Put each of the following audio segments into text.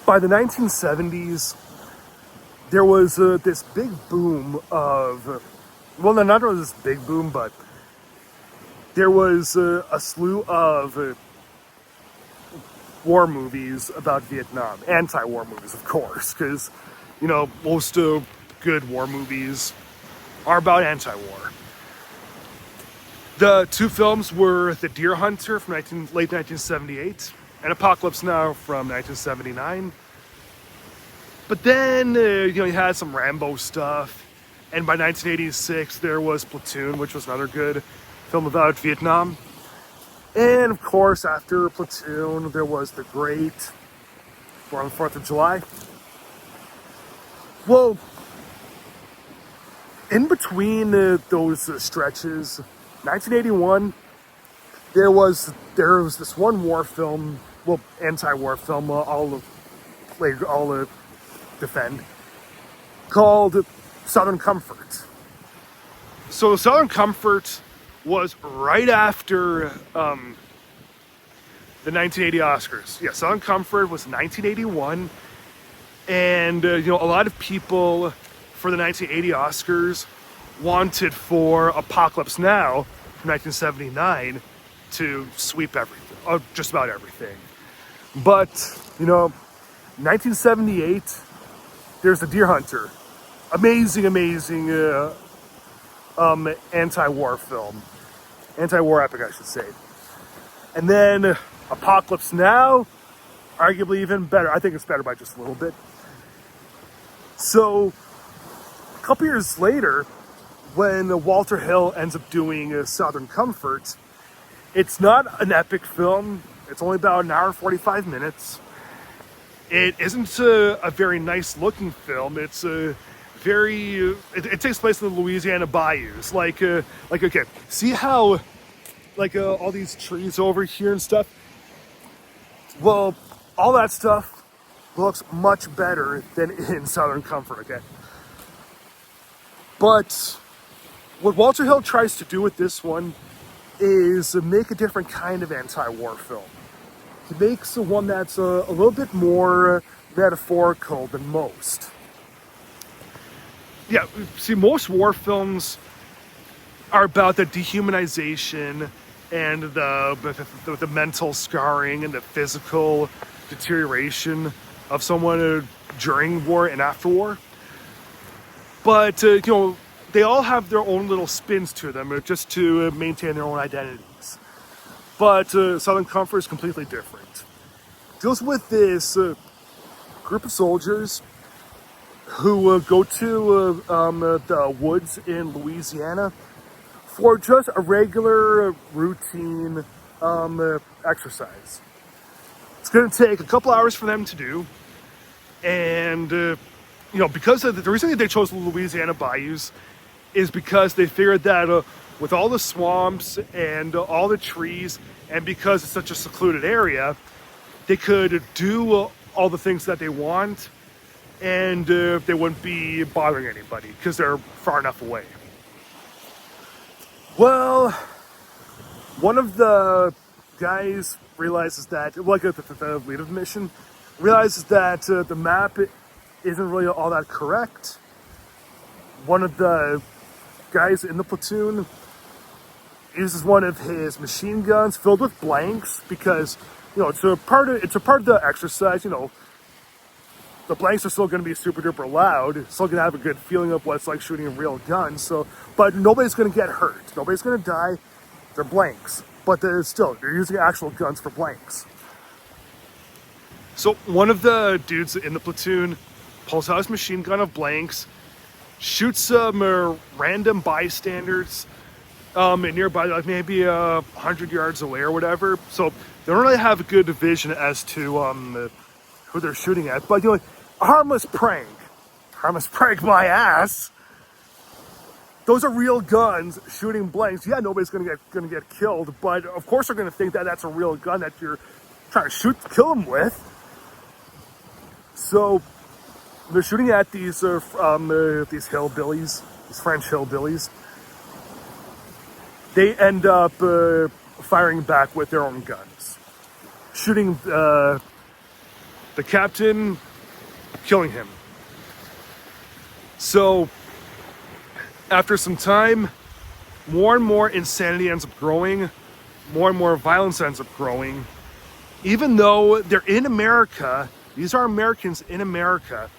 by the 1970s, there was this big boom of, well, not really this big boom, but there was a slew of war movies about Vietnam, anti-war movies, of course, because, most good war movies are about anti-war. The two films were The Deer Hunter from late 1978 and Apocalypse Now from 1979. But then, you had some Rambo stuff. And by 1986, there was Platoon, which was another good film about Vietnam. And, of course, after Platoon, there was the great War on the 4th of July. Well, in between those stretches, 1981, there was this one war film, well, anti-war film, I'll defend, called Southern Comfort. So Southern Comfort was right after the 1980 Oscars. Yeah, Southern Comfort was 1981, and a lot of people for the 1980 Oscars wanted for Apocalypse Now from 1979 to sweep everything, just about everything. But 1978, there's The Deer Hunter, amazing anti-war film. Anti-war epic, I should say. And then Apocalypse Now, arguably even better. I think it's better by just a little bit. So, a couple years later, when Walter Hill ends up doing Southern Comfort, it's not an epic film. It's only about an hour and 45 minutes. It isn't a very nice looking film. It's a it takes place in the Louisiana bayous. Okay, see how, all these trees over here and stuff? Well, all that stuff looks much better than in Southern Comfort, okay? But what Walter Hill tries to do with this one is make a different kind of anti-war film. He makes one that's a little bit more metaphorical than most. Yeah, see, most war films are about the dehumanization and the mental scarring and the physical deterioration of someone during war and after war. But, they all have their own little spins to them just to maintain their own identities. But Southern Comfort is completely different. It deals with this group of soldiers who go to the woods in Louisiana for just a regular routine exercise. It's going to take a couple hours for them to do, and because of the reason that they chose the Louisiana bayous is because they figured that with all the swamps and all the trees, and because it's such a secluded area, they could do all the things that they want, and they wouldn't be bothering anybody because they're far enough away. Well, one of the guys realizes that, the leader of the mission, realizes that the map isn't really all that correct. One of the guys in the platoon uses one of his machine guns filled with blanks because, it's a part of the exercise. The blanks are still going to be super duper loud, still going to have a good feeling of what it's like shooting a real gun. But nobody's going to get hurt. Nobody's going to die. They're blanks. But they're using actual guns for blanks. So one of the dudes in the platoon pulls out his machine gun of blanks, shoots some random bystanders nearby, maybe 100 yards away or whatever. So they don't really have a good vision as to who they're shooting at. But a harmless prank my ass. Those are real guns shooting blanks. Yeah, nobody's gonna get killed, but of course they're gonna think that that's a real gun that you're trying to kill them with. So they're shooting at these hillbillies, these French hillbillies. They end up firing back with their own guns, shooting the captain killing him. So after some time, more and more insanity ends up growing, more and more violence ends up growing. Even though they're in America, these are Americans in America,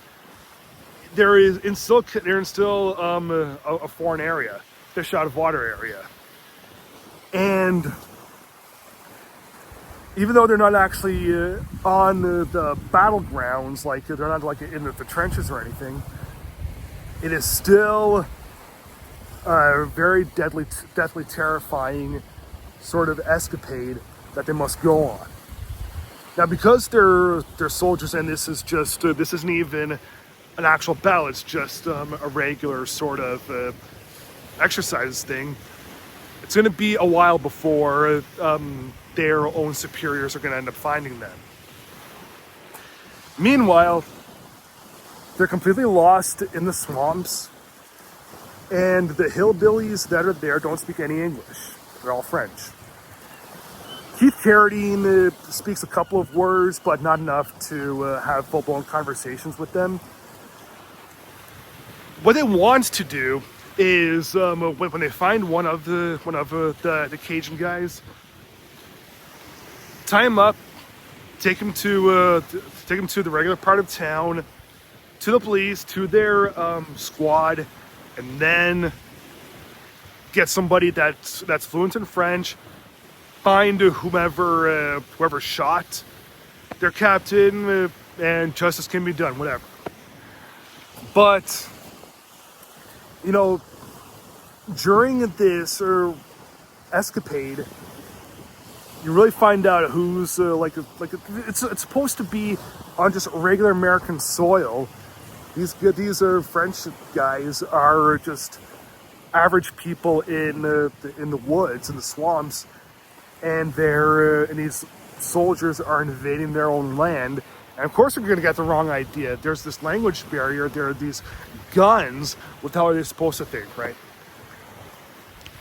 they're in still a foreign area, fish out of water area. And even though they're not actually on the battlegrounds, like they're not like in the trenches or anything, it is still a very deathly terrifying sort of escapade that they must go on. Now, because they're soldiers, and this isn't even an actual battle, it's just a regular sort of exercise thing. It's going to be a while before their own superiors are going to end up finding them. Meanwhile, they're completely lost in the swamps, and the hillbillies that are there don't speak any English. They're all French. Keith Carradine speaks a couple of words, but not enough to have full-blown conversations with them. What they want to do is when they find one of the Cajun guys, tie him up, take him to the regular part of town, to the police, to their squad, and then get somebody that's fluent in French. Find whoever shot their captain, and justice can be done. Whatever. But during this escapade, you really find out who's it's supposed to be on just regular American soil. These French guys are just average people in the woods, in the swamps, and these soldiers are invading their own land. And of course, we're going to get the wrong idea. There's this language barrier. There are these guns. What the hell are they supposed to think, right?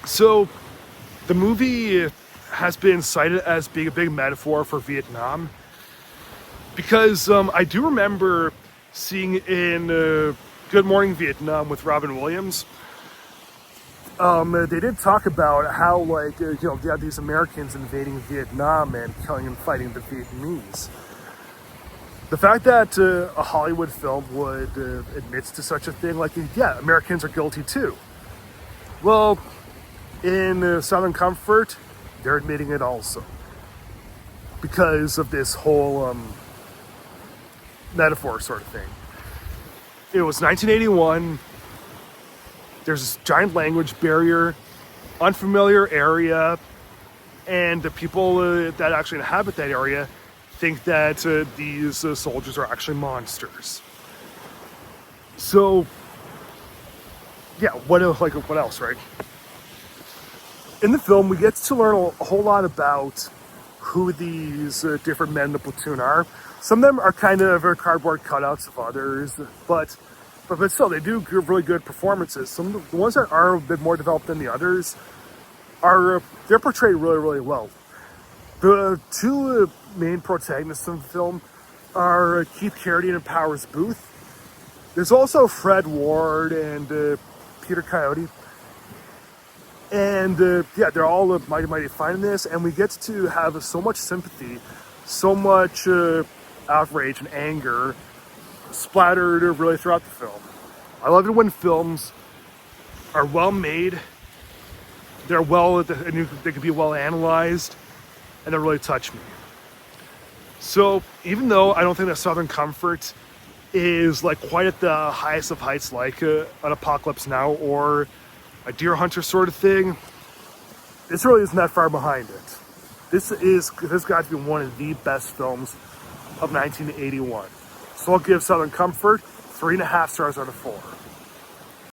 So the movie has been cited as being a big metaphor for Vietnam, because I do remember seeing in Good Morning Vietnam with Robin Williams, they did talk about how they had these Americans invading Vietnam and killing and fighting the Vietnamese. The fact that a Hollywood film would admit to such a thing, Americans are guilty too. Well, in Southern Comfort, they're admitting it also, because of this whole metaphor sort of thing. It was 1981. There's this giant language barrier, unfamiliar area, and the people that actually inhabit that area think that these soldiers are actually monsters. So, yeah, what else, right? In the film, we get to learn a whole lot about who these different men in the platoon are. Some of them are kind of cardboard cutouts of others, but still, they do really good performances. Some of the ones that are a bit more developed than the others they're portrayed really, really well. The two main protagonists of the film are Keith Carradine and Powers Booth. There's also Fred Ward and Peter Coyote. And they're all mighty fine in this, and we get to have so much sympathy, so much outrage and anger splattered really throughout the film. I love it when films are well made, they can be well analyzed, and they really touch me. So even though I don't think that Southern Comfort is quite at the highest of heights, like an Apocalypse Now or a Deer Hunter sort of thing, this really isn't that far behind it. This got to be one of the best films of 1981. So I'll give Southern Comfort 3.5 stars out of 4.